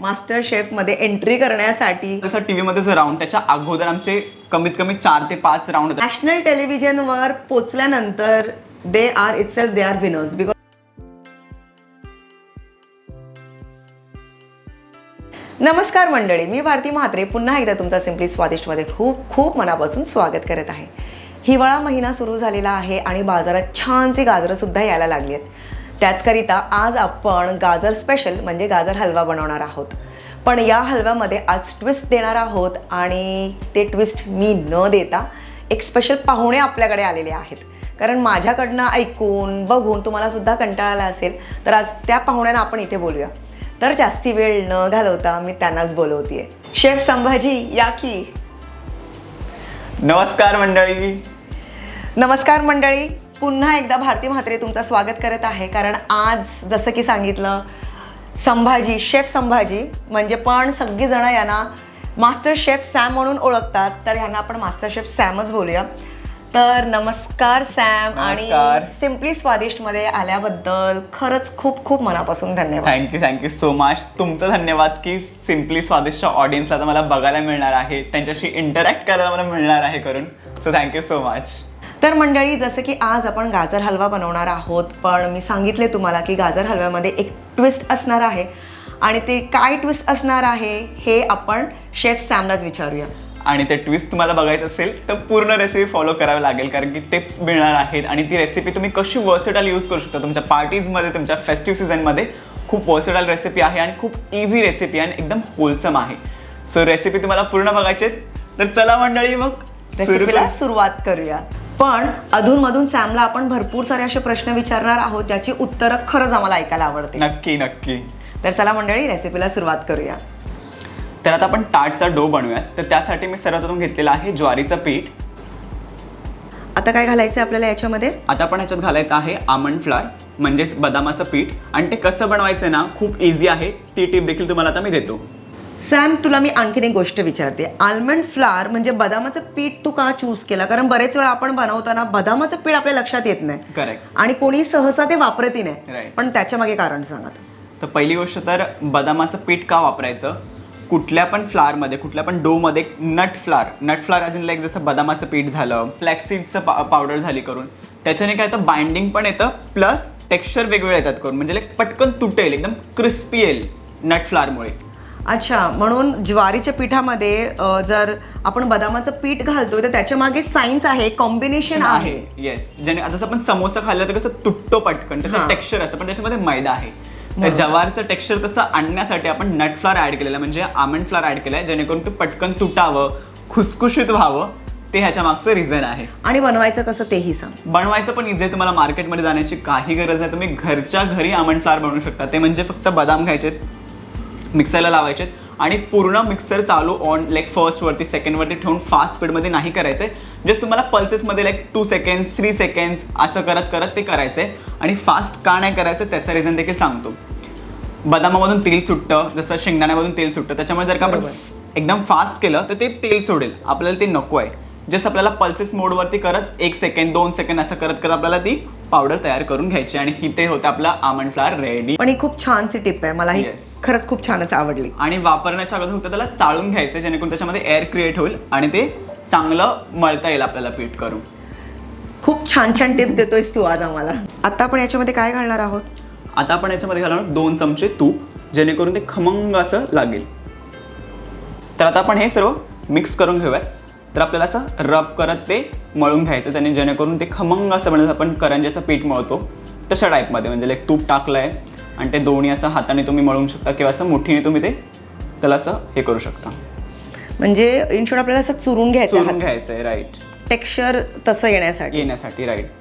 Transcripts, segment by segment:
Master chef मध्ये entry करण्यासाठी. तसं टीव्हीमध्ये जो राऊंड त्याच्या अगोदर आमचे कमीत कमी 4 ते 5 राऊंड होते. नॅशनल टेलिव्हिजनवर पोचल्यानंतर they are itself they are winners. Because नमस्कार मंडळी, मी भारती म्हात्रे पुन्हा एकदा तुमचा सिम्पली स्वादिष्टमध्ये खूप खूप मनापासून स्वागत करत आहे. हिवाळा महिना सुरू झालेला आहे आणि बाजारात छानशी गाजरंसुद्धा यायला लागली आहेत. त्याचकरिता आज आपण गाजर स्पेशल म्हणजे गाजर हलवा बनवणार आहोत. पण या हलव्यामध्ये आज ट्विस्ट देणार आहोत आणि ते ट्विस्ट मी न देता एक स्पेशल पाहुणे आपल्याकडे आलेले आहेत. कारण माझ्याकडनं ऐकून बघून तुम्हाला सुद्धा कंटाळा आला असेल, तर आज त्या पाहुण्यांना आपण इथे बोलूया. तर जास्ती वेळ न घालवता मी त्यांनाच बोलवतेय. शेफ संभाजी या की. नमस्कार मंडळी. नमस्कार मंडळी, पुन्हा एकदा भारती म्हात्रे तुमचं स्वागत करत आहे. कारण आज जसं की सांगितलं, संभाजी शेफ संभाजी म्हणजे पण सगळीजणं यांना मास्टर शेफ सॅम म्हणून ओळखतात, तर ह्यांना आपण मास्टर शेफ सॅमच बोलूया. तर नमस्कार सॅम, आणि सिम्पली स्वादिष्टमध्ये आल्याबद्दल खरंच खूप खूप मनापासून धन्यवाद. Thank you so much. तुमचं धन्यवाद की सिम्पली स्वादिष्टच्या ऑडियन्सला तर मला बघायला मिळणार आहे, त्यांच्याशी इंटरॅक्ट करायला मला मिळणार आहे करून. So thank you so much. तर मंडळी, जसं की आज आपण गाजर हलवा बनवणार आहोत, पण मी सांगितले तुम्हाला की गाजर हलव्यामध्ये एक ट्विस्ट असणार आहे. आणि ते काय ट्विस्ट असणार आहे हे आपण शेफ सॅमलाच विचारूया. आणि ते ट्विस्ट तुम्हाला बघायचं असेल तर पूर्ण रेसिपी फॉलो करावी लागेल, कारण की टिप्स मिळणार आहेत. आणि ती रेसिपी तुम्ही कशी वर्सेटाईल यूज करू शकता तुमच्या पार्टीजमध्ये, तुमच्या फेस्टिव्ह सीझनमध्ये. खूप वर्सेटाईल रेसिपी आहे आणि खूप इझी रेसिपी आणि एकदम होलसम आहे. सो रेसिपी तुम्हाला पूर्ण बघायची, तर चला मंडळी मग रेसिपीला सुरुवात करूया. पण अधूनमधून सॅमला आपण भरपूर सारे असे प्रश्न विचारणार आहोत ज्याची उत्तरं खरंच आम्हाला ऐकायला आवडते. नक्की नक्की. तर चला मंडळी, रेसिपीला सुरुवात करूया. तर आता आपण टार्टचा डो बनवूयात. तर त्यासाठी मी सर्वप्रथम घेतलेलं आहे ज्वारीचं पीठ. आता काय घालायचं आपल्याला याच्यामध्ये? आता आपण ह्याच्यात घालायचं आहे आमंड फ्लावर म्हणजेच बदामाचं पीठ. आणि ते कसं बनवायचं ना, खूप इझी आहे. ती टिप देखील तुम्हाला आता मी देतो. सॅम, तुला मी आणखीन एक गोष्ट विचारते. आल्मंड फ्लावर म्हणजे बदामाचं पीठ तू का चूज केला? कारण बरेच वेळा आपण बनवताना बदामाचं पीठ आपल्या लक्षात येत नाही. करेक्ट. आणि कोणी सहसा ते वापरतही नाही. Right. पण त्याच्या मागे कारण सांगा. तर पहिली गोष्ट, तर बदामाचं पीठ का वापरायचं? कुठल्या पण फ्लावरमध्ये, कुठल्या पण डोमध्ये nut flower as in like जसं बदामाचं पीठ झालं, फ्लॅक्सीडचं पावडर झाली करून, त्याच्याने काय तर बाइंडिंग पण येतं, प्लस टेक्स्चर वेगवेगळे येतात करून, म्हणजे लाईक पटकन तुटेल, एकदम क्रिस्पी येईल नट फ्लावरमुळे. अच्छा, म्हणून ज्वारीच्या पिठामध्ये जर आपण बदामाचं पीठ घालतोय तर त्याच्या मागे सायन्स आहे, कॉम्बिनेशन आहे. येस. ज्याने आता आपण समोसा खाल्ला तर कसं तुटतो पटकन, त्याचं टेक्स्चर असतं, पण त्याच्यामध्ये मैदा आहे. तर ज्वारीचं टेक्स्चर तसं आणण्यासाठी आपण नट फ्लावर ऍड केलेलं, म्हणजे आमंड फ्लावर ऍड केलाय, जेणेकरून ते पटकन तुटावं, खुसखुशीत व्हावं. ते ह्याच्या मागचं रिझन आहे. आणि बनवायचं कसं तेही सांग. बनवायचं पण इझी आहे. तुम्हाला मार्केटमध्ये जाण्याची काही गरज नाही. तुम्ही घरच्या घरी आमंड फ्लावर बनवू शकता. ते म्हणजे फक्त बदाम घ्यायचे, मिक्सरला लावायचे आणि पूर्ण मिक्सर चालू ऑन लाईक फर्स्टवरती सेकंडवरती ठेवून फास्ट स्पीडमध्ये नाही करायचंय. जस्ट तुम्हाला पल्सेसमध्ये लाईक 2 सेकंड्स 3 सेकंड्स असं करत करत ते करायचंय. आणि फास्ट का नाही करायचं त्याचं रिझन देखील सांगतो. बदामामधून तेल सुटतं, जसं शेंगदाण्यामधून तेल सुटतं. त्याच्यामुळे जर का आपण एकदम फास्ट केलं तर ते तेल सोडेल, आपल्याला ते नको आहे. जस्ट आपल्याला पल्सेस मोडवरती करत 1 सेकंड 2 सेकंड असं करत करत आपल्याला ती पावडर तयार करून घ्यायची आणि इथे होतं आपला आमंड फ्लावर रेडी. पण ही खूप छानशी टिप आहे, मला ही खरंच खूप छानच आवडली. आणि वापरण्याच्या अगोदर फक्त त्याला चाळून घ्यायचं, जेणेकरून त्याच्यामध्ये एअर क्रिएट होईल आणि ते चांगलं मळता येईल आपल्याला पीठ करून. खूप छान छान टिप देतोयस तू आज आम्हाला. आता आपण याच्यामध्ये काय घालणार आहोत? आता आपण याच्यामध्ये घालणार 2 चमचे तूप, जेणेकरून ते खमंग असं लागेल. तर आता आपण हे सर्व मिक्स करून घेऊयात. तर आपल्याला असं रब करत ते मळून घ्यायचं, त्याने जेणेकरून ते खमंग असं म्हणजे आपण करंज्याचं पीठ मळतो तशा टाईपमध्ये, म्हणजे लाईक तूप टाकलं आहे आणि ते दोन्ही असं हाताने तुम्ही मळू शकता किंवा असं मुठीने तुम्ही ते त्याला असं हे करू शकता. म्हणजे इन शॉर्ट आपल्याला असं चुरून घ्यायचं आहे. राईट. टेक्स्चर तसं येण्यासाठी. राईट.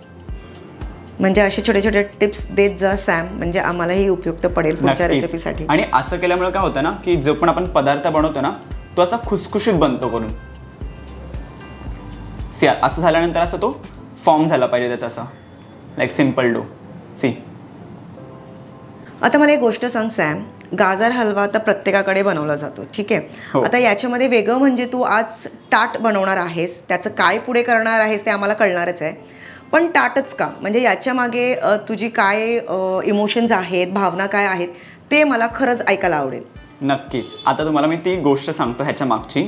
म्हणजे असे छोटे छोटे टिप्स देत जा सॅम, म्हणजे आम्हालाही उपयुक्त पडेल पुढच्या रेसिपीसाठी. आणि असं केल्यामुळे काय होतं ना, की जो पण आपण पदार्थ बनवतो ना, तो असा खुसखुशीत बनतो करून. सी असं झाल्यानंतर असं तो फॉर्म झाला पाहिजे त्याचा, असा लाईक सिम्पल डो. सी आता मला एक गोष्ट सांग सॅम, गाजर हलवा तर प्रत्येकाकडे बनवला जातो, ठीक आहे. आता याच्यामध्ये वेगळं म्हणजे तू आज टाट बनवणार आहेस, त्याचं काय पुढे करणार आहेस ते आम्हाला कळणारच आहे. पण टाटच का? म्हणजे याच्या मागे तुझी काय इमोशन्स आहेत, भावना काय आहेत ते मला खरंच ऐकायला आवडेल. नक्कीच. आता तुम्हाला मी ती गोष्ट सांगतो ह्याच्या मागची.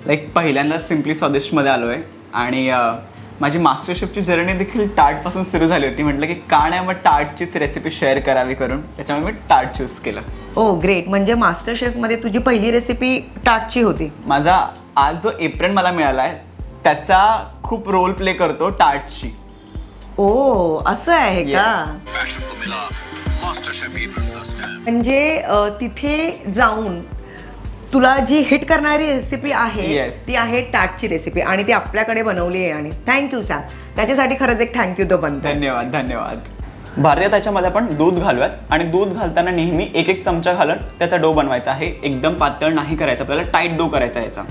लाईक पहिल्यांदा सिम्पली स्वादिष्टमध्ये आलो आहे आणि माझी मास्टर शेफची जर्नी देखील टार्टपासून सुरू झाली होती. म्हटलं की का नाही मग टार्टचीच रेसिपी शेअर करावी करून, त्याच्यामुळे मी टार्ट चूज केलं. ओ ग्रेट. म्हणजे मास्टर शेफमध्ये तुझी पहिली रेसिपी टार्टची होती. माझा आज जो एप्रिल मला मिळाला आहे त्याचा खूप रोल प्ले करतो टार्टची. ओ असं आहे का? म्हणजे तिथे जाऊन तुला जी हिट करणारी रेसिपी आहे Yes. ती आहे टार्टची रेसिपी आणि ती आपल्याकडे बनवली आहे. आणि थँक्यू सॅम, त्याच्यासाठी खरंच एक थँक्यू तो बनतो. धन्यवाद धन्यवाद. भारतीय त्याच्यामध्ये आपण दूध घालूयात आणि दूध घालताना नेहमी एक एक चमचा घालत त्याचा डो बनवायचा आहे. एकदम पातळ नाही करायचा, आपल्याला टाईट डो करायचा याचा.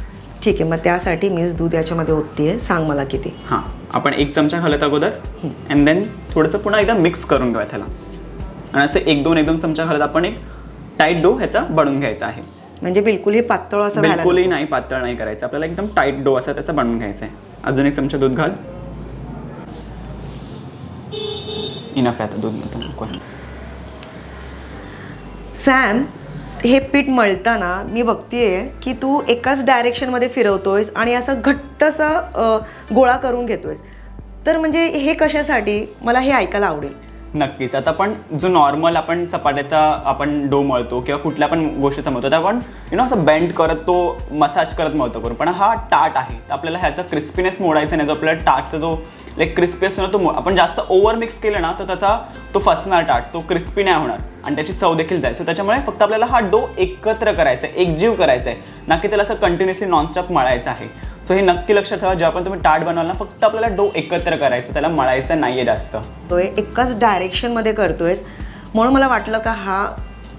ठीक आहे, मग त्यासाठी मीच दूध याच्यामध्ये ओततीये. सांग मला किती? हां, आपण 1 चमचा घालत अगोदर अँड देन थोडंसं पुन्हा एकदा मिक्स करून घेऊया त्याला. आणि असं 1-2 चमचा घालत आपण एक टाईट डो ह्याचा बनवून घ्यायचा आहे. म्हणजे बिलकुलही पातळ असं व्हायला बिलकुलही नाही, पातळ नाही करायचं, आपल्याला एकदम टाईट डो असा त्याचा बनवून घ्यायचा आहे. अजून 1 चमचा दूध घाल. इनफ आहे आता दूध नको. सॅम, हे पीठ मळताना मी बघतेय की तू एकाच डायरेक्शनमध्ये फिरवतोयस आणि असं घट्टसा गोळा करून घेतोयस. तर म्हणजे हे कशासाठी, मला हे ऐकायला आवडेल. नक्कीच. आता आपण जो नॉर्मल आपण चपात्याचा आपण डो मळतो किंवा कुठल्या पण गोष्टीचा मळतो, तर आपण असं बेंड करत तो मसाज करत मळतो करून. पण हा टार्ट आहे तर आपल्याला ह्याचा क्रिस्पीनेस मोडायचा नाही. जो आपल्याला टार्टचा जो लाईक क्रिस्पी असतो ना तो आपण जास्त ओव्हर मिक्स केलं ना तर त्याचा तो फसणार टार्ट, तो क्रिस्पी नाही होणार आणि त्याची चव देखील जाईल. सो त्याच्यामुळे फक्त आपल्याला हा डो एकत्र करायचा आहे, एकजीव करायचा आहे, ना की त्याला असं कंटिन्युअसली नॉनस्टॉप मळायचं आहे. सो हे नक्की लक्षात ठेवा, जेव्हा पण तुम्ही टार्ट बनवाल ना फक्त आपल्याला डो एकत्र करायचं, त्याला मळायचं नाही आहे जास्त. तो एकाच डायरेक्शनमध्ये करतोयस म्हणून मला वाटलं का हा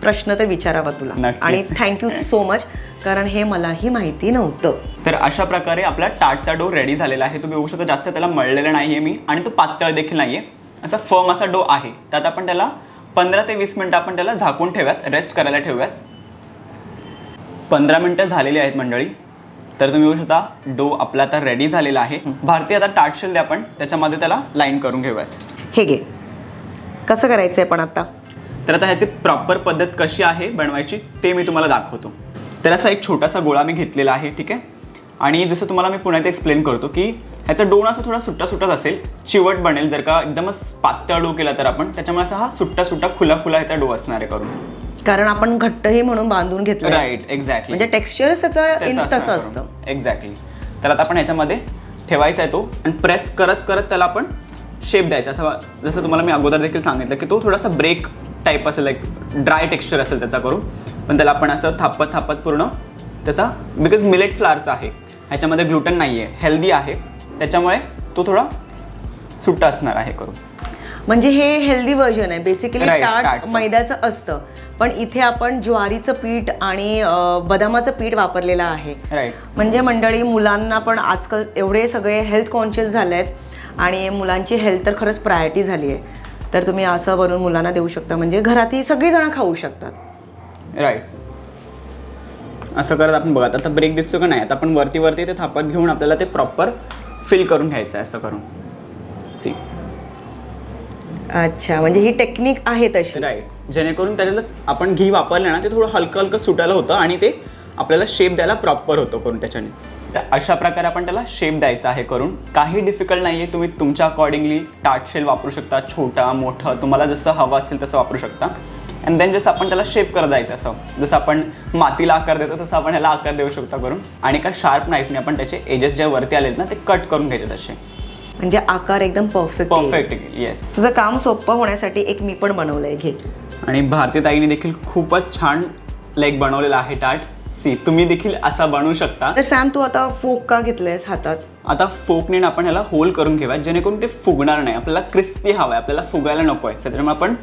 प्रश्न तर विचारावा तुला. नक्कीच. आणि थँक्यू सो मच, कारण हे मलाही माहिती नव्हतं. तर अशा प्रकारे आपला टार्टचा डो रेडी झालेला आहे. तुम्ही बघू शकता जास्त त्याला मळलेलं नाही आहे मी आणि तो पातळ देखील नाही आहे, असा फर्म असा डो आहे. त्यात आपण त्याला 15 ते 20 मिनटं आपण त्याला झाकून ठेवूयात, रेस्ट करायला ठेवूयात. 15 मिनटं झालेली आहेत मंडळी. तर तुम्ही बघू शकता डो आपला आता रेडी झालेला आहे. भारतीय आता टार्ट शेल द्या, आपण त्याच्यामध्ये त्याला लाईन करून घेऊयात. हे घे, कसं करायचं आहे पण आता? तर आता ह्याची प्रॉपर पद्धत कशी आहे बनवायची ते मी तुम्हाला दाखवतो. तर असा एक छोटासा गोळा मी घेतलेला आहे, ठीक आहे. आणि जसं तुम्हाला मी पुन्हा एकदा एक्सप्लेन करतो की ह्याचा डो असा थोडा सुट्टा सुट्टाच असेल, चिवट बनेल जर का एकदमच पातळ डो केला तर आपण. त्याच्यामुळे असा हा सुट्टा सुट्टा खुला खुला ह्याचा डो असणार आहे करून, कारण आपण घट्टही म्हणून बांधून घेतलं. Right, exactly. म्हणजे टेक्स्चरच त्याचं तसं असतं. एक्झॅक्टली. तर आता आपण ह्याच्यामध्ये ठेवायचा आहे तो आणि प्रेस करत करत त्याला आपण शेप द्यायचा. असं जसं तुम्हाला मी अगोदर देखील सांगितलं की तो थोडासा ब्रेक टाईप असेल, लाईक ड्राय टेक्स्चर असेल त्याचा करून. पण त्याला आपण असं थापत थापत पूर्ण त्याचा, बिकॉज मिलेट फ्लावरचा आहे, ह्याच्यामध्ये ग्लुटन नाही आहे, हेल्दी आहे, त्याच्यामुळे तो थोडा सुट्टा असणार आहे करून. म्हणजे हे हेल्दी व्हर्जन आहे बेसिकली. टार्ट टार्टचं. मैद्याचं असतं, पण इथे आपण ज्वारीचं पीठ आणि बदामाचं पीठ वापरलेलं आहे. राईट. म्हणजे मंडळी, मुलांना पण आजकाल एवढे सगळे हेल्थ कॉन्शियस झाले आहेत आणि मुलांची हेल्थ तर खरंच प्रायोरिटी झाली आहे. तर तुम्ही असं बनवून मुलांना देऊ शकता, म्हणजे घरातही सगळीजणं खाऊ शकतात. राईट. असं करत आपण बघा आता ब्रेक दिसतो का नाही. आता आपण वरती वरती ते थापत घेऊन आपल्याला ते प्रॉपर फिल करून घ्यायचं आहे असं करून. सी. अच्छा, म्हणजे ही टेक्निक आहे तशी. राईट. जेणेकरून त्याला आपण घी वापरलं ना ते थोडं हलकं हलकं सुटायला होतं आणि ते आपल्याला शेप द्यायला प्रॉपर होतं करून त्याच्याने. तर अशा प्रकारे आपण त्याला शेप द्यायचा आहे करून. काही डिफिकल्ट नाही आहे, तुम्ही तुमच्या अकॉर्डिंगली टार्ट शेल वापरू शकता, छोटा मोठं तुम्हाला जसं हवं असेल तसं वापरू शकता. अँड देन जसं आपण त्याला शेप करत जायचं, असं जसं आपण मातीला आकार देतो तसं आपण ह्याला आकार देऊ शकता करून. आणि एका शार्प नाईफने आपण त्याचे एजेस ज्या वरती आलेत ना ते कट करून घ्यायचे तसे, म्हणजे आकार एकदम परफेक्ट. येस. तुझं काम सोपं होण्यासाठी एक मी पण बनवलंय, घे. आणि भारतीय ताईने देखील खूपच छान लाईक बनवलेला आहे टार्ट. सी, तुम्ही देखील असा बनवू शकता. तर सॅम, तू आता फोक का घेतलंयस हातात? आता फोकने आपण ह्याला होल करून घेऊया जेणेकरून ते फुगणार नाही. आपल्याला क्रिस्पी हवं आहे, आपल्याला फुगायला नको आहे. त्याच्यामुळे आपण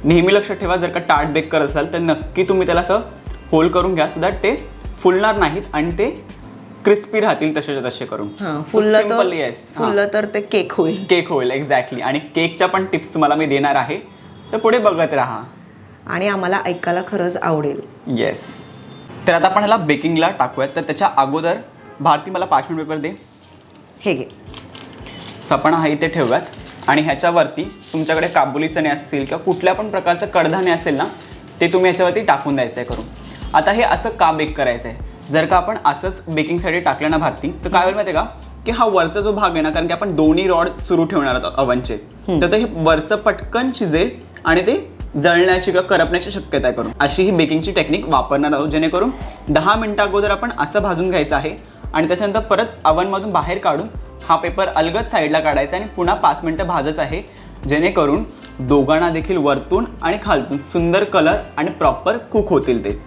नेहमी लक्षात ठेवा, जर का टार्ट बेक करत असाल तर नक्की तुम्ही त्याला असं होल करून घ्या, सो दॅट ते फुलणार नाहीत आणि ते क्रिस्पी राहतील तसेच्या तसे करून. फुललं तर ते केक होईल. केक होईल, एक्झॅक्टली. आणि केकच्या पण टिप्स तुम्हाला मी देणार आहे, तर पुढे बघत राहा आणि आम्हाला ऐकायला खरंच आवडेल. येस. तर आता आपण ह्याला बेकिंगला टाकूयात. तर त्याच्या अगोदर भारती मला पार्चमेंट पेपर दे. हे घे. आपण हा इथे ठेवूयात आणि ह्याच्यावरती तुमच्याकडे काबुली चणे असतील किंवा कुठल्या पण प्रकारचं कडधान्य असेल ना ते तुम्ही ह्याच्यावरती टाकून द्यायचं आहे करून. आता हे असं का बेक करायचं आहे, जर का आपण असंच बेकिंगसाठी टाकलं ना भारती, तर काय होईल माहिती आहे का, की हा वरचा जो भाग आहे ना, कारण की आपण दोन्ही रॉड सुरू ठेवणार आहोत अवनचे, तर हे वरचं पटकन शिजेल आणि ते जळण्याची किंवा करपण्याची शक्यता आहे करून अशी ही बेकिंगची टेक्निक वापरणार आहोत, जेणेकरून 10 मिनिटं अगोदर आपण असं भाजून घ्यायचं आहे आणि त्याच्यानंतर परत अवनमधून बाहेर काढून हा पेपर अलगद साईडला काढायचा आणि पुन्हा 5 मिनिटं भाजायचं आहे, जेणेकरून दोघांना देखील वरतून आणि खालतून सुंदर कलर आणि प्रॉपर कुक होतील ते.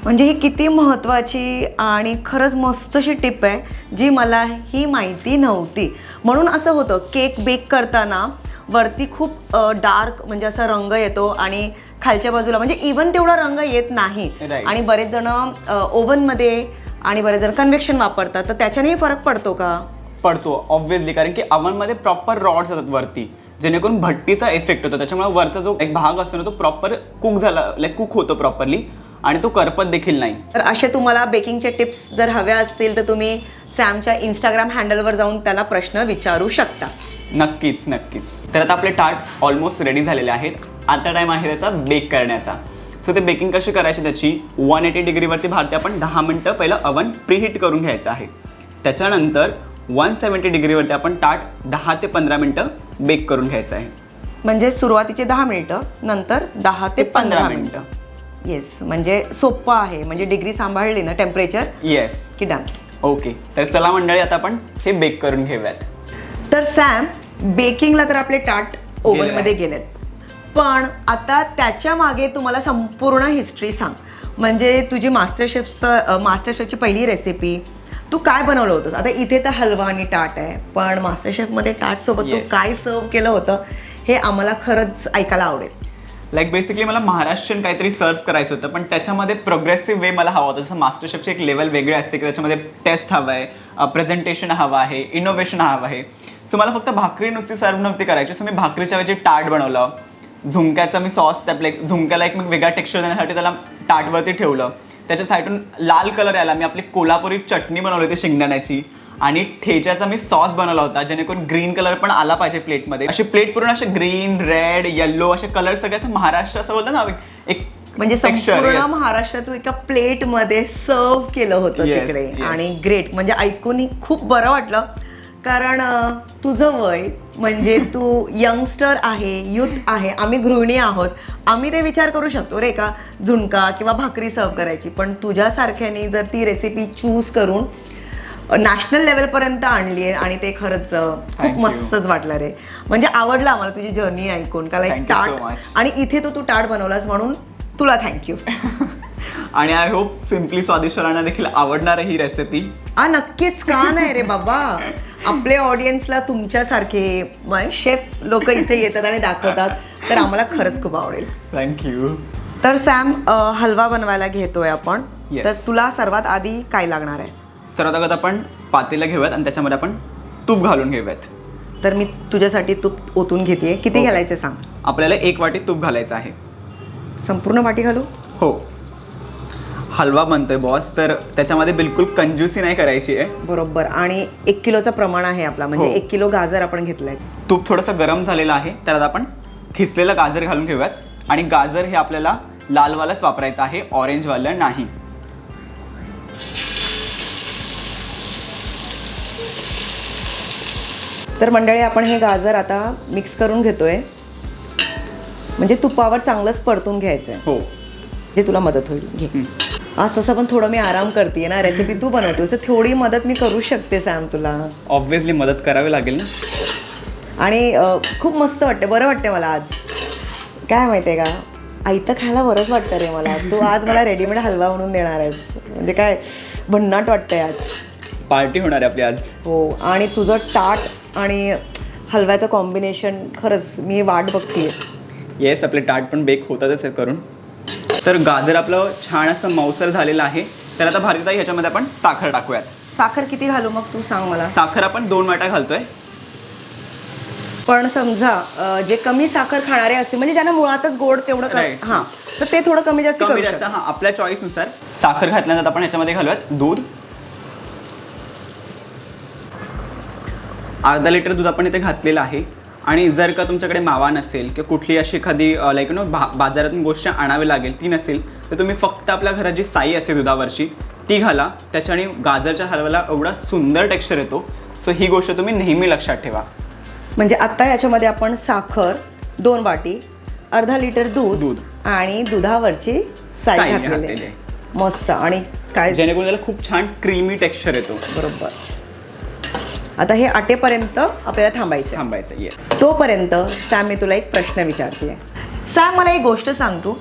म्हणजे ही किती महत्त्वाची आणि खरंच मस्त अशी टिप आहे जी मला ही माहिती नव्हती. म्हणून असं होतं केक बेक करताना वरती खूप डार्क म्हणजे असा रंग येतो आणि खालच्या बाजूला म्हणजे इवन तेवढा रंग येत नाही. आणि बरेच जण ओव्हनमध्ये आणि बरेच जण कन्व्हेक्शन वापरतात, तर त्याच्यानेही फरक पडतो का? पडतो ऑब्व्हियसली, कारण की अवनमध्ये प्रॉपर रॉड्स येतात वरती, जेणेकरून भट्टीचा इफेक्ट होतो, त्याच्यामुळे वरचा जो एक भाग असतो ना तो प्रॉपर कुक झाला, लाईक कुक होतो प्रॉपरली आणि तो करपत देखील नाही. तर असे तुम्हाला बेकिंगचे टिप्स जर हव्या असतील तर तुम्ही सॅमच्या इंस्टाग्राम हँडलवर जाऊन त्याला प्रश्न विचारू शकता. नक्कीच नक्कीच. तर आता आपले टार्ट ऑलमोस्ट रेडी झालेले आहेत. आता टाइम आहे त्याचा बेक करण्याचा. सो ते बेकिंग कशी करायची त्याची 180 डिग्रीवरती भारती आपण 10 मिनटं पहिलं अवन प्रीहीट करून घ्यायचं आहे. त्याच्यानंतर 170 डिग्रीवरती आपण टार्ट 10 ते 15 मिनटं बेक करून घ्यायचं आहे. म्हणजे सुरुवातीचे 10 मिनिटं, नंतर 10 ते 15 मिनिटं. येस, म्हणजे सोपं आहे. म्हणजे डिग्री सांभाळली ना टेम्परेचर, येस की डन. ओके, तर चला मंडळी आता आपण हे बेक करून घेऊयात. तर सॅम, बेकिंगला तर आपले टार्ट ओव्हनमध्ये गेलेत, पण आता त्याच्या मागे तुम्हाला संपूर्ण हिस्ट्री सांग. म्हणजे तुझी मास्टरशेफची पहिली रेसिपी, तू काय बनवलं होतं? आता इथे तर हलवा आणि टाट आहे, पण मास्टरशेफमध्ये टाटसोबत तू काय सर्व केलं होतं हे आम्हाला खरंच ऐकायला आवडेल. लाईक बेसिकली मला महाराष्ट्रीयन काहीतरी सर्व करायचं होतं, पण त्याच्यामध्ये प्रोग्रेसिव्ह वे मला हवा होता. जसं मास्टरशेफची एक लेवल वेगळी असते की त्याच्यामध्ये टेस्ट हवं आहे, प्रेझेंटेशन हवं आहे, इनोव्हेशन हवं आहे. सो मला फक्त भाकरी नुसती सर्व नव्हती करायची, सो मी भाकरीच्या वेळी टाट बनवलं. झुणक्याचा मी सॉस टाईप झुणक्याला एक मी वेगळा टेक्स्चर देण्यासाठी त्याला टाटवरती ठेवलं. त्याच्या साईडून लाल कलर यायला मी आपली कोल्हापुरी चटणी बनवली होती शेंगदाण्याची, आणि ठेच्याचा मी सॉस बनवला होता, जेणेकरून ग्रीन कलर पण आला पाहिजे प्लेटमध्ये. अशी प्लेट पूर्ण असे ग्रीन, रेड, येल्लो असे कलर सगळे असं महाराष्ट्र असं बोलतं ना एक म्हणजे संपूर्ण महाराष्ट्रात तू एका प्लेटमध्ये सर्व केलं होतं तिकडे. आणि ग्रेट, म्हणजे ऐकून खूप बरं वाटलं. कारण तुझं वय म्हणजे तू यंगस्टर आहे, युथ आहे, आम्ही गृहिणी आहोत, आम्ही ते विचार करू शकतो रे का झुणका किंवा भाकरी सर्व करायची. पण तुझ्यासारख्याने जर ती रेसिपी चूज करून नॅशनल लेवलपर्यंत आणली आहे आणि ते खरंच खूप मस्तच वाटलं रे. म्हणजे आवडलं आम्हाला तुझी जर्नी ऐकून का लाईक टाट, आणि इथे तू टाट बनवलास म्हणून तुला थँक्यू. आणि आय होप सिम्पली स्वादिष्टवाल्यांना देखील आवडणार ही रेसिपी. नक्कीच, का नाही रे बाबा. आपल्या ऑडियन्सला तुमच्यासारखे शेफ लोक इथे येतात आणि दाखवतात, तर आम्हाला खरंच खूप आवडेल. थँक्यू. तर सॅम, हलवा बनवायला घेतोय आपण. Yes. तर तुला सर्वात आधी काय लागणार आहे? सर्वात अगोदर आपण पातेलं घेऊयात आणि त्याच्यामध्ये आपण तूप घालून घेऊयात. तर मी तुझ्यासाठी तूप ओतून घेते. किती घालायचे सांग? आपल्याला 1 वाटी तूप घालायचं आहे. संपूर्ण वाटी घालू? हो. हलवा बनतोय बॉस, तर त्याच्यामध्ये बिलकुल कंजूसी नाही करायची आहे. बरोबर. आणि 1 किलोचं प्रमाण आहे आपला, म्हणजे 1 किलो गाजर आपण घेतलंय. तूप थोडंसं गरम झालेलं आहे, त्यात आपण खिसलेलं गाजर घालून घेऊयात. आणि गाजर हे आपल्याला लालवालंच वापरायचं आहे, ऑरेंजवालं नाही. तर मंडळी, आपण हे गाजर आता मिक्स करून घेतोय. म्हणजे तुपावर चांगलंच परतून घ्यायचं आहे. हो, जे तुला मदत होईल. घे. आज तसं पण थोडं मी आराम करते ना, रेसिपी तू बनवतोस, थोडी मदत मी करू शकते सॅम तुला. ऑब्व्हियसली मदत करावी लागेल ना. आणि खूप मस्त वाटते, बरं वाटते मला आज. काय माहिती आहे का, आयतं खायला बरंच वाटतं रे मला. तू आज मला रेडीमेड हलवा म्हणून देणार आहेस, म्हणजे काय भन्नाट वाटतंय आज. पार्टी होणार आहे आपली आज. हो. आणि तुझं टाट आणि हलव्याचं कॉम्बिनेशन खरंच मी वाट बघतीये. येस, आपले टाट पण बेक होतातच आहे करून. तर गाजर आपलं छान असं मऊसर झालेलं आहे. तर आता भारतीताई ह्याच्यामध्ये आपण साखर टाकूयात. साखर किती घालू मग तू सांग मला? साखर आपण 2 वाट्या घालतोय. पण समजा जे कमी साखर खाणारे असते, म्हणजे ज्यांना मुळातच गोड तेवढं हां, तर ते थोडं कमी जास्त करू शकतात. हां, आपल्या चॉईसनुसार. साखर घातल्यानंतर आपण ह्याच्यामध्ये घालूयात दूध. 1/2 लिटर दूध आपण इथे घातलेलं आहे. आणि जर का तुमच्याकडे मावा नसेल किंवा कुठली अशी एखादी लाईक बाजारातून गोष्ट आणावी लागेल ती नसेल तर तुम्ही फक्त आपल्या घरात जी साई असते दुधावरची ती घाला. त्याच्याने गाजरच्या हलव्याला एवढा सुंदर टेक्स्चर येतो. सो ही गोष्ट तुम्ही नेहमी लक्षात ठेवा. म्हणजे आत्ता याच्यामध्ये आपण साखर 2 वाटी, अर्धा लिटर दूध आणि दुधावरची साई घातलेली आहे. मस्त. आणि काय जेणेकरून त्याला खूप छान क्रीमी टेक्स्चर येतो. बरोबर. आता हे आटेपर्यंत आपल्याला थांबायचं. येस. तोपर्यंत सॅम मी तुला एक प्रश्न विचारते. सॅम मला एक गोष्ट सांग, तू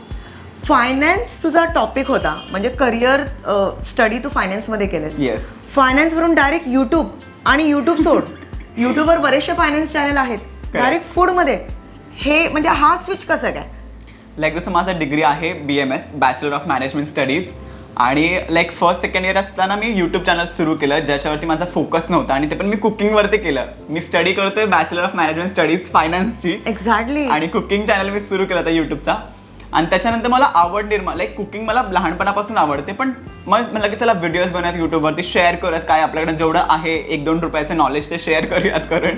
फायनान्स तुझा टॉपिक होता, म्हणजे करिअर स्टडी तू फायनान्समध्ये केलेस. येस. फायनान्सवरून डायरेक्ट यूट्यूब, आणि यूट्यूब सोड, यूट्यूबवर बरेचसे फायनान्स चॅनल आहेत, डायरेक्ट फूडमध्ये. हे म्हणजे हा स्विच कसं काय? लाईक जसं माझा डिग्री आहे BMS, bachelor of management studies, आणि लाईक फर्स्ट सेकंड इयर असताना मी यूट्यूब चॅनल सुरू केलं ज्याच्यावरती माझा फोकस नव्हता, आणि ते पण मी कुकिंगवरती केलं. मी स्टडी करतोय बॅचलर ऑफ मॅनेजमेंट स्टडीज फायनान्सची. एक्झॅक्टली. आणि कुकिंग चॅनल मी सुरू केला होता यूट्यूबचा. आणि त्याच्यानंतर मला आवड निर्माण, लाईक कुकिंग मला लहानपणापासून आवडते, पण मग मला की चला व्हिडिओज बनवूयात यूट्यूबवरती, शेअर करूयात काय आपल्याकडे जेवढं आहे 1-2 रुपयाचं नॉलेज ते शेअर करूयात करून.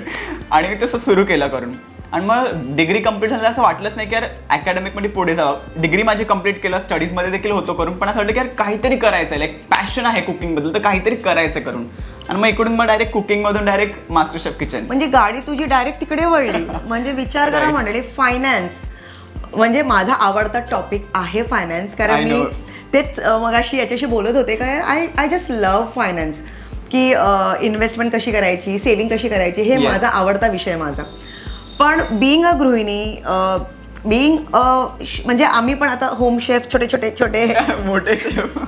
आणि मी तसं सुरू केलं करून. आणि मग डिग्री कंप्लीट झालं असं वाटलंच नाही की यार अकॅडमिकमध्ये पुढे जावं. डिग्री माझी कंप्लीट केलं, स्टडीजमध्ये देखील होतो करून, पण असं वाटलं की यार काहीतरी करायचं आहे, लाईक पॅशन आहे कुकिंगबद्दल, तर काहीतरी करायचं करून. आणि मग इकडून मग डायरेक्ट कुकिंगमधून डायरेक्ट मास्टर शेफ किचन. म्हणजे गाडी तुझी डायरेक्ट तिकडे वळली. म्हणजे विचार करा मंडळी, फायनान्स म्हणजे माझा आवडता टॉपिक आहे फायनान्स. कारण मी तेच मगाशी याच्याशी बोलत होते का यार आय जस्ट लव्ह फायनान्स, की इन्व्हेस्टमेंट कशी करायची, सेव्हिंग कशी करायची, हे माझा आवडता विषय माझा. पण बिईंग अ गृहिणी, म्हणजे आम्ही पण आता होम शेफ, छोटे मोठे शेफ,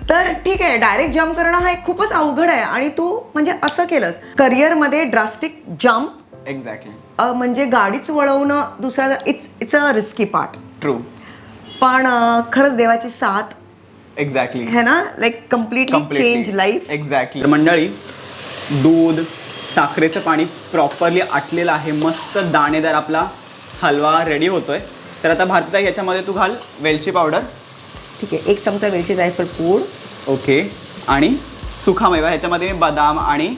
तर ठीक आहे, डायरेक्ट जम्प करणं हा एक खूपच अवघड आहे. आणि तू म्हणजे असं केलंस करिअरमध्ये ड्रास्टिक जम्प. एक्झॅक्टली. म्हणजे गाडीच वळवणं दुसरा, it's a risky part. True. पण खरंच देवाची साथ. एक्झॅक्टली. है ना, like completely change life. Exactly. मंडळी, दूध, साखरेचं पाणी प्रॉपरली आटलेलं आहे, मस्त दाणेदार आपला हलवा रेडी होतोय. तर आता भारतीय याच्यामध्ये तू घाल वेलची पावडर. ठीक आहे, 1 चमचा वेलची जायफळ पूड. ओके. आणि सुखामेवा, ह्याच्यामध्ये बदाम आणि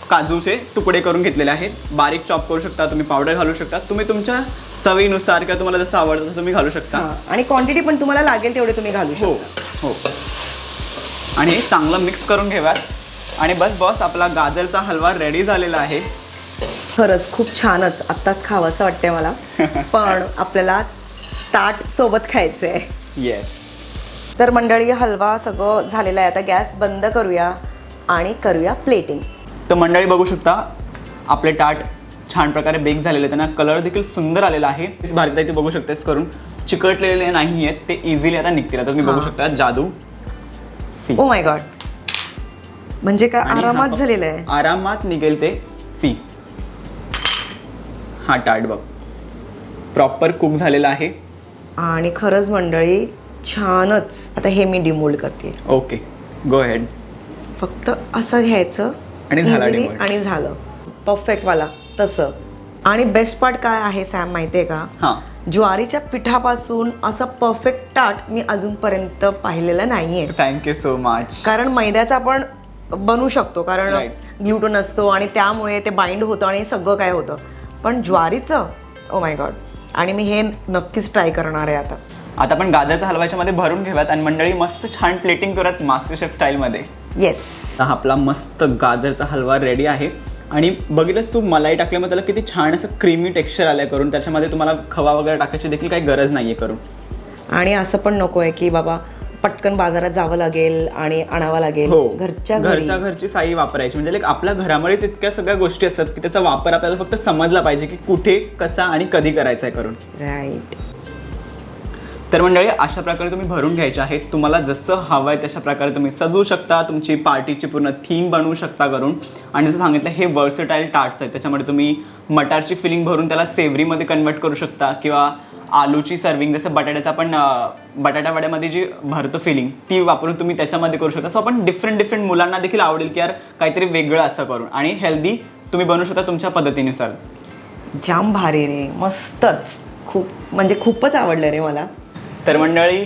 काजूचे तुकडे करून घेतलेले आहेत, बारीक चॉप करू शकता तुम्ही, पावडर घालू शकता तुम्ही तुमच्या चवीनुसार, किंवा तुम्हाला जसं आवडतं तसं तुम्ही घालू शकता. आणि क्वांटिटी पण तुम्हाला लागेल तेवढे तुम्ही घालू शकता. हो. आणि हे चांगलं मिक्स करून घेऊयात. आणि बस आपला गाजरचा हलवा रेडी झालेला आहे. खरंच खूप छानच, आत्ताच खावं असं वाटतंय मला. पण आपल्याला ताट सोबत खायचं आहे. येस. तर मंडळी, हलवा सगळं झालेलं आहे. आता गॅस बंद करूया आणि करूया प्लेटिंग. तर मंडळी बघू शकता आपले ताट छान प्रकारे बेक झालेले, त्यांना कलर देखील सुंदर आलेला आहे. भारतीय तू बघू शकतेस करून, चिकटलेले नाही आहेत ते, इझिली आता निघतील. आता तुम्ही बघू शकता जादू. ओ माय गॉड, म्हणजे काय आरामात झालेलं आहे. आरामात निघेल ते. सी, हा ताट बघ प्रॉपर कुक झालेला आहे. आणि खरंच मंडळी छानच. आता हे मी डिमोल्ड करते. ओके, गो हेड. फक्त असं घ्यायचं आणि आणि झालं परफेक्ट वाला तसं. आणि बेस्ट पार्ट काय आहे सॅम माहितीये का? ज्वारीच्या पिठापासून असं परफेक्ट ताट मी अजूनपर्यंत पाहिलेलं नाहीये. Thank you so much. कारण मैद्याचा आपण बनवू शकतो, कारण ग्लुटन असतो आणि त्यामुळे ते बाइंड होतं आणि सगळं काय होतं. पण ज्वारीचं, ओ माय गॉड. आणि मी हे नक्कीच ट्राय करणार आहे. आता आपण गाजरचा हलवाच्या मध्ये भरून घेऊयात आणि मंडळी मस्त छान प्लेटिंग करत मास्टर शेफ स्टाईलमध्ये. येस. आपला मस्त गाजरचा हलवा रेडी आहे. आणि बघितलंस तू, मलाई टाकल्यामुळे त्याला किती छान असं क्रीमी टेक्स्चर आलंय करून. त्याच्यामध्ये तुम्हाला खवा वगैरे टाकायची देखील काही गरज नाहीये करून. आणि असं पण नको आहे की बाबा पटकन बाजारात जावं लागेल आणि आणावं लागेल. घरच्या घरची साई वापरायची. म्हणजे आपल्या घरामध्येच इतक्या सगळ्या गोष्टी असतात की त्याचा वापर आपल्याला फक्त समजला पाहिजे की कुठे, कसा आणि कधी करायचा आहे करून. राईट. तर मंडळी अशा प्रकारे तुम्ही भरून घ्यायचे आहेत. तुम्हाला जसं हवं आहे तशा प्रकारे तुम्ही सजवू शकता, तुमची पार्टीची पूर्ण थीम बनवू शकता करून. आणि जसं सांगितलं हे वर्सटाईल टार्ट्स आहेत, त्याच्यामध्ये तुम्ही मटारची फिलिंग भरून त्याला सेवरीमध्ये कन्वर्ट करू शकता, किंवा आलूची सर्विंग, जसं बटाट्याचं आपण बटाटा वड्यामध्ये जी भरतो फिलिंग ती वापरून तुम्ही त्याच्यामध्ये करू शकता. सो आपण डिफरंट मुलांना देखील आवडेल की यार काहीतरी वेगळं असं करून. आणि हेल्दी तुम्ही बनवू शकता तुमच्या पद्धतीनुसार. जाम भारी रे, मस्तच. खूपच आवडलं रे मला. तर मंडळी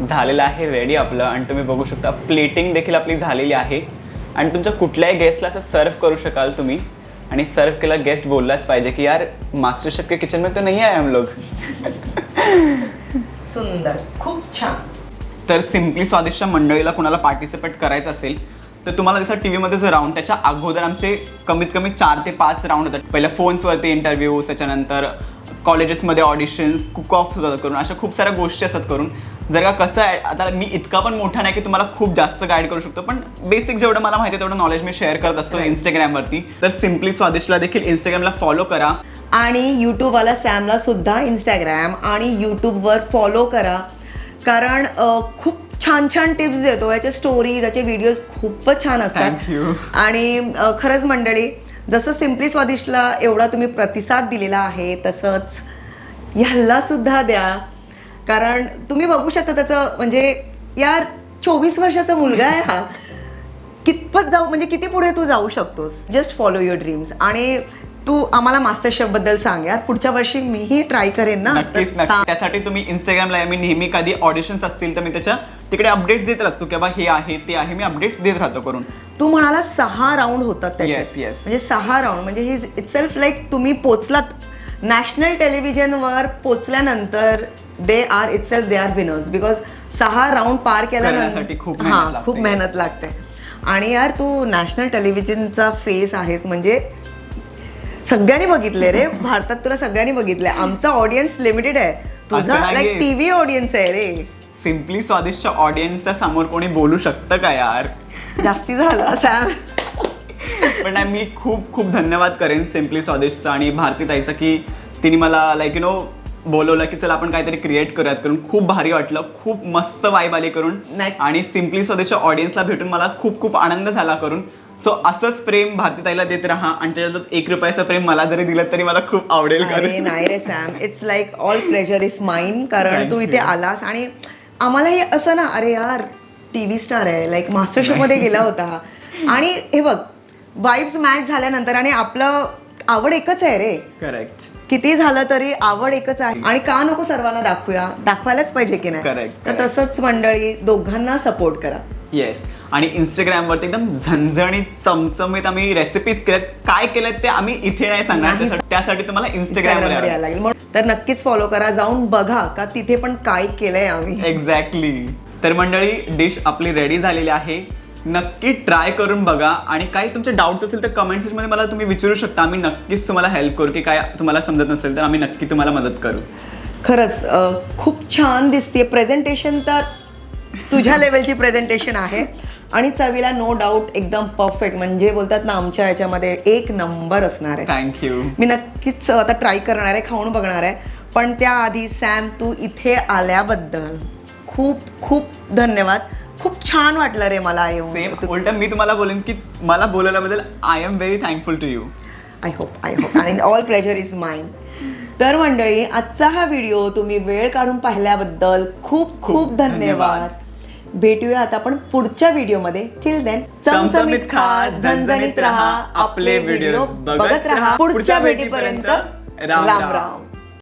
झालेलं आहे रेडी आपलं. आणि तुम्ही बघू शकता प्लेटिंग देखील आपली झालेली आहे. आणि तुमच्या कुठल्याही गेस्टला असं सर्व करू शकाल तुम्ही. आणि सर्व केला गेस्ट बोललाच पाहिजे की यार मास्टर शेफ के किचन में तो नहीं आए हम लोग. सुंदर, खूप छान. तर सिम्पली स्वादिष्ट मंडळीला कुणाला पार्टिसिपेट करायचं असेल तर तुम्हाला जसं टी व्हीमध्ये जो राऊंड, त्याच्या अगोदर आमचे कमीत कमी 4 ते 5 राऊंड होतात. पहिल्या फोन्सवरती इंटरव्ह्यूज, त्याच्यानंतर कॉलेजेसमध्ये ऑडिशन्स, कुक ऑफ होतात करून, अशा खूप साऱ्या गोष्टी असतात करून. जर का कसं आहे, आता मी इतका पण मोठा नाही की तुम्हाला खूप जास्त गाईड करू शकतो, पण बेसिक जेवढं मला माहिती आहे तेवढं नॉलेज मी शेअर करत असतो इंस्टाग्रामवरती. तर सिम्पली स्वादिष्टला देखील इंस्टाग्रामला फॉलो करा आणि यूट्यूबवाला सॅमला सुद्धा इंस्टाग्राम आणि यूट्यूबवर फॉलो करा, कारण खूप छान छान टिप्स देतो. याचे स्टोरीज, याचे व्हिडिओज खूपच छान असतात. Thank you. आणि खरंच मंडळी, जसं सिम्पली स्वादिष्टला एवढा तुम्ही प्रतिसाद दिलेला आहे तसंच ह्याला सुद्धा द्या, कारण तुम्ही बघू शकता त्याचं, म्हणजे यार 24 वर्षाचा मुलगा आहे हा, कितपत जाऊ, म्हणजे किती पुढे तू जाऊ शकतोस. Just follow your dreams. आणि तू आम्हाला मास्टर शेफ बद्दल सांग यार, पुढच्या वर्षी मीही ट्राय करेन ना. नक्कीच तर नक्की. सांग. त्यासाठी तुम्ही इंस्टाग्रामला मी नेहमी कधी ऑडिशन्स असतील तर मी त्याच्या तिकडे अपडेट्स देत राहतो की बा हे आहे ते आहे, मी अपडेट्स देत राहतो करून. तू म्हणाला 6 राऊंड होतात त्याचे. Yes, yes. म्हणजे 6 राऊंड म्हणजे ही इटसेल्फ लाईक तुम्ही पोचलात नॅशनल टेलिव्हिजनवर पोचल्यानंतर they are itself they are winners, because 6 round पार करण्यासाठी खूप मेहनत हां, लागते. खूप मेहनत लागते. आणि यार तू नॅशनल टेलिव्हिजनचा फेस आहेस, म्हणजे सगळ्यांनी बघितले रे भारतात, तुला सगळ्यांनी बघितलंय. आमचा ऑडियन्स लिमिटेड आहे, तुझा असं नाही लाईक आहे. टीव्ही ऑडियन्स आहे रे. सिम्पली स्वादिष्टच्या ऑडियन्सच्या समोर कोणी बोलू शकतं का यार? जास्ती झालं सॅम. पण नाही, मी खूप खूप धन्यवाद करेन सिम्पली स्वादिष्टचा आणि भारतीताईचा की तिने मला लाईक बोलवलं की चला आपण काहीतरी क्रिएट करूयात करून. खूप भारी वाटलं, खूप मस्त वाईब आली करून. नाही. आणि सिम्पली स्वदेशच्या ऑडियन्सला भेटून मला खूप खूप आनंद झाला करून. सो असंच प्रेम भारतीताईला देत राहा आणि त्याच्यात 1 रुपयाचं प्रेम मला जरी दिलं तरी मला खूप आवडेल. अरे नाही रे Sam, it's like all pleasure is mine, कारण Thank तू इथे you. आलास आणि आम्हालाही असं ना, अरे यार टीव्ही स्टार आहे, लाईक मास्टर शेफ मध्ये गेला होता. आणि हे बघ, वाईब्स मॅच झाल्यानंतर, आणि आपलं आवड एकच आहे रे, करेक्ट. किती झालं तरी आवड एकच आहे. आणि का नको सर्वांना दाखवूया, दाखवायलाच पाहिजे की नाही. Correct, तर correct. तसंच मंडळी दोघांना सपोर्ट करा. येस. आणि इंस्टाग्रामवरती एकदम झणझणीत चमचमीत आम्ही रेसिपीज केल्यात. काय केल्यात ते आम्ही इथे नाही सांगणार, नाही. त्यासाठी तुम्हाला इंस्टाग्रामवर इंस्टाग्रामवर यायला लागेल. तर नक्कीच फॉलो करा, जाऊन बघा का तिथे पण काय केलंय आम्ही. एक्झॅक्टली. तर मंडळी, डिश आपली रेडी झालेली आहे. नक्की ट्राय करून बघा आणि काही तुमचे डाऊट्स असेल तर कमेंट सेक्शनमध्ये मला तुम्ही विचारू शकता. आम्ही नक्कीच तुम्हाला हेल्प करू, की काय तुम्हाला समजत नसेल तर आम्ही नक्की तुम्हाला मदत करू. खरंच खूप छान दिसते प्रेझेंटेशन, तर तुझ्या लेवलची प्रेझेंटेशन आहे. आणि चवीला नो डाऊट एकदम परफेक्ट, म्हणजे बोलतात ना आमच्या याच्यामध्ये 1 नंबर असणार आहे. थँक्यू. मी नक्कीच आता ट्राय करणार आहे, खाऊन बघणार आहे. पण त्याआधी सॅम, तू इथे आल्याबद्दल खूप खूप धन्यवाद. खूप छान वाटलं रे मला येऊन. सेम उलट मी तुम्हाला बोलेन की मला बोलवल्याबद्दल I am very thankful to you. I hope आणि ऑल प्लेजर इज माइन. तर मंडळी, आजचा हा व्हिडिओ तुम्ही वेळ काढून पाहिल्याबद्दल खूप खूप धन्यवाद. भेटूया आता आपण पुढच्या व्हिडिओमध्ये. टिल देन चमचमीत खा, झणझणीत राहा, आपले व्हिडिओ बघत राहा. पुढच्या भेटीपर्यंत राम राम.